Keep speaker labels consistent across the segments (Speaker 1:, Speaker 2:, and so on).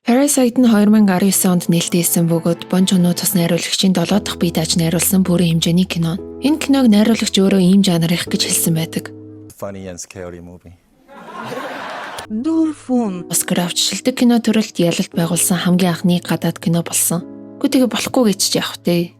Speaker 1: Parasite нь 2019 онд нээлттэйсэн бөгөөд Бон Жун-Хо цус найруулагчийн 7 дахь бие дааж найруулсан бүрэн хэмжээний кино. Энэ киног найруулагч өөрөө ийм жанр их гэж хэлсэн байдаг.
Speaker 2: Funny and scary movie.
Speaker 1: Оскар авч шилдэг кино төрөлд ялалт байгуулсан хамгийн анхны гадаад кино болсон. Гэхдээ болохгүй гэж яах вэ?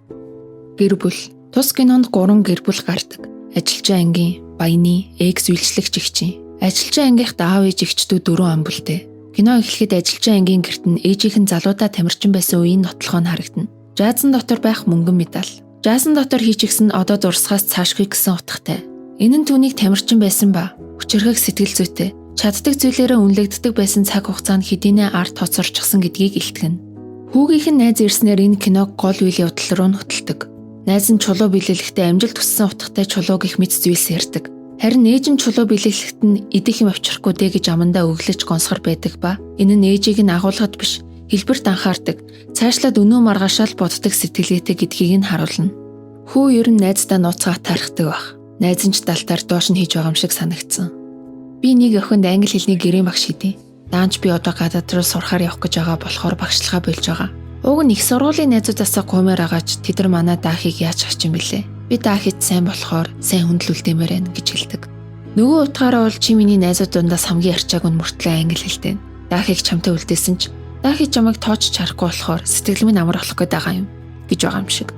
Speaker 1: Гэр бүл. Тус кинонд 3 гэр бүл гардаг. Ажилчин ангийн, баяны, экс үйлчлэгч эгчийн. Ажилчин ангийнх аав ээж эгчдүүд 4 ам бүлтэй. Кино эхлэхэд ажилчин ангийн гэрт нь ээжийнхэн залуудаа тамирчин байсан үеийн нотлохоо нь харагдана. Жазан дотор байх мөнгөн медаль. Жазан дотор хийчихсэн одоо дурсахаас цаашгүй гэсэн утгатай. Энэ нь түүнийг тамирчин байсан ба хүчирхэг сэтгэл зүйтэй, чаддаг зүйлээрээ үнэлэгддэг байсан цаг хугацаанд хэдийнэ арт хоцорчихсан гэдгийг илтгэн. Хүүгийнх нь найз ирснээр энэ киног гол үйл явдал руу нөтөлдөг. Найз нь чулуу билээлэхдээ амжилт хүссэн утгатай чулуу гэх мэт зүйлс ярьдаг. Харин ээж нь чулуу билээлэхэд нь идэх юм авчрахгүй дээ гэж амандаа өглөж гонсгор байдаг ба энэ нь ээжийг нь агуулгад биш хэлбэрт анхаардаг, цаашлаад өнөө маргаашаал боддог сэтгэлгээтэй гэдгийг нь харуулна. Хүү ер нь найздаа нууцгаа тархдаг байх. Найз нь ч далтаар доош нь хийж байгаа юм шиг санагдсан. Би нэг охинд англи хэлний гэрийн багш хийдیں۔ Даанч би одоо гадаад руу сурахаар явах гэж байгаа болохоор багшлахаа болж байгаа. Уг нь их сургуулийн найзуудаасаа гомоор агааж тэд нар манай даахыг яаж хач юм бэлээ. Би даахид сайн болохоор сайн хүндлүүлдэмээр байна гэж хэлдэг. Нөгөө утгаараа бол чи миний найзууд дундаас хамгийн арчааг нь мөртлөө англи хэлтэй. Даахыг чамтай үлдээсэн ч даахыг чамайг тоож чарахгүй болохоор сэтгэл минь амар болох гээд байгаа юм гэж байгаа юм шиг.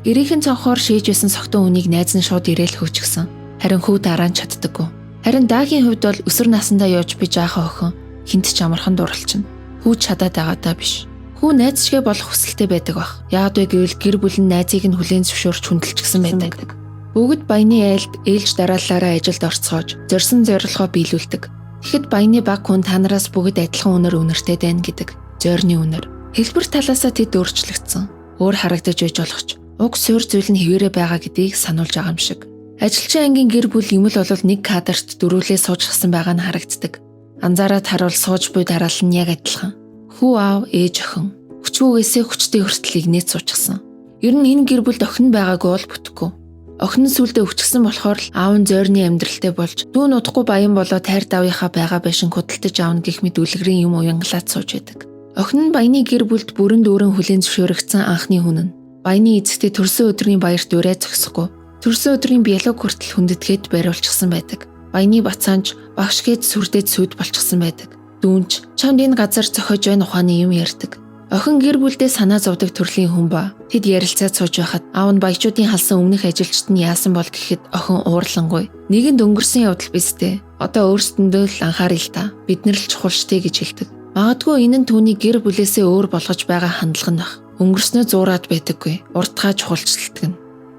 Speaker 1: Гэрийнхэн цонхоор шээж байсан согтун үнийг найз нь шууд ирээл хөөчихсөн. Харин хүү дараа нь чаддаггүй. Харин даагийн хувьд бол өсвөр насндаа явж би жаахан охин хинт ч амархан дурлалчна. Хүү чадаад байгаа даа биш. Хүү найз шигэ болох хүсэлтэй байдаг бах. Яагад вэ гэвэл гэр бүл нь найзыг нь хүлээн зөвшөөрч хүндэлчихсэн байдаг. Бүгд баяны айлд ээлж дараалалаараа ажилд орцгоож зорьсон зорилгоо биелүүлдэг. Тэгэхэд баяны баг хүн та нараас бүгд адилхан үнээр үнэртэй байна гэдэг. Зойрны үнээр. Хэлбэр талаасаа тэд өөрчлөгдсөн. Өөр харагдаж байж болох ч уг суурь зүйл нь хэвээрээ байгаа гэдгийг сануулж байгаа юм шиг. Ажилчин ангийн гэр бүл юм л бол нэг кадрт дөрвөлээ суужчихсан байгаа нь харагддаг. Анзаараад харуул сууж буй дараалал нь яг адилхан. Хүү аав ээж охин хүчгүйгээсээ хүчтэй хүртэл игнээд суучихсан. Ер нь энэ гэр бүлд охин байгаагүй бол бүтэхгүй. Охин нь сүлдээ өвчгсөн болохоор л аав нь зойрны амьдралтай болж дүү нь удахгүй баян болоо тайр давынхаа байгаа байшин худалдаж аавна гэх мэт үлгэрийн юм уянгалаад сууж байдаг. Охин нь баяны гэр бүлд бүрэн дүүрэн хүлээн зөвшөөрөгдсөн анхны хүн нь. Баяны эцэгтэй төрсөн өдрийн баярт урай зогсохгүй. Төрсөн өдрийн биолог хүртэл хүндэтгээд бариулчихсан байдаг. Баяны бацаанч багш гээд сүрдээд сүд болчихсон байдаг. Дүүнч чамд энэ газар зохиож байна ухааны юм ярьдаг. Охин гэр бүлдээ санаа зовдөг төрлийн хүн ба тэд ярилцаад сууж байхад аав нь баячуудын халсан өмнөх ажилчид нь яасан бол гэхэд охин уурлангуй. Нэгэнд өнгөрсөн явдал биз дээ. Одоо өөрсдөндөө л анхаарал та. Бид нар л чухал штэ гэж хэлдэг. Магадгүй энэ нь түүний гэр бүлээсээ өөр болгож байгаа хандлага нь бах. Өнгөрснөө зуураад байдаггүй. Уртгаа чухалчлалдаг нь.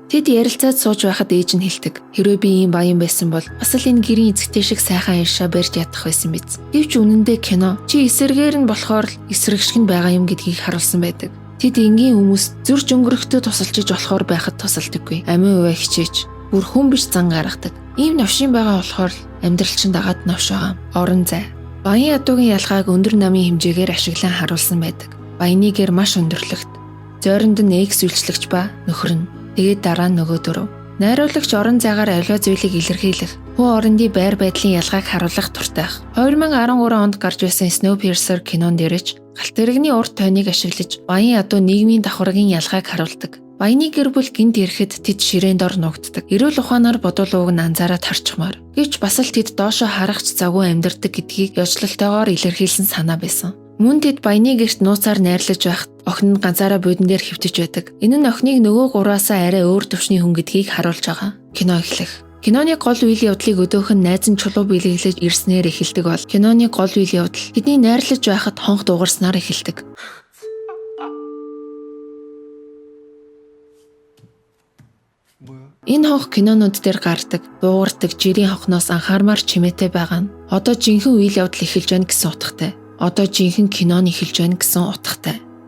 Speaker 1: Тэд ярилцаад сууж байхад ээж нь хэлдэг. Хэрвээ би ийм баян байсан бол бас л энэ гэрийн эцэгтэй шиг сайхан иршаа барьж ядах байсан биз. Гэвч үнэндээ кино чи эсэргээр нь болохоор л эсрэгшиг нь байгаа юм гэдгийг харуулсан байдаг. Тэд энгийн хүмүүс зүрж өнгөрөхтөө тусалчиж болохоор байхад тусалдаггүй. Амин уваа хичээж бүр хүн биш зан гаргадаг. Ийм навшин байгаа болохоор л амьдрал чинь дагаад навш байгаа. Орон зай. Баян ядуугийн ялгааг өндөр намын хэмжээгээр ашиглан харуулсан байдаг. Баяны гэр маш өндөрлөгт. Зойронд нь экс үйлчлэгч ба нөхөр нь. Тэгээд дараа нь нөгөө дөрөв. Найруулагч орон зайгаар аливаа зүйлийг илэрхийлэх, хүү орондын байр байдлын ялгааг харуулах туртайх. 2013 онд гарч байсан Snowpiercer кинонд ирж, галт тэрэгний урт тойныг ашиглаж, баян ядуу нийгмийн давхаргын ялгааг харуулдаг. Баяны гэр бүл гинт ирэхэд тэд ширээнд ор нуугддаг. Эрүүл ухаанаар бодуулууг нь анзаараад харчмаар. Гэвч бас л тэд доошоо харахч завгүй амьдардаг гэдгийг ёслолтойгоор илэрхийлсэн санаа байсан. Мөн тэд баяны гэрт нууцаар найрлаж байхад охин нь ганцаараа будин дээр хэвтэж байдаг. Энэ нь охиныг нөгөө гураасаа арай өөр төвшний хүн гэдгийг харуулж байгаа. Кино эхлэх. Киноны гол үйл явдлыг өдөөхөн найз нь чулуу биелүүлж ирснээр эхэлдэг бол киноны гол үйл явдал тэдний найрлаж байхад хонх дуугарснаар эхэлдэг. Энэ хонх кинонууд дээр гардаг, дуугардаг жирийн хонхноос анхаармаар чимээтэй байгаа нь одоо жинхэнэ үйл явдал эхэлж байна гэсэн утгатай. Одоо жинхэнэ кинон эхэлж байна гэсэн утгатай.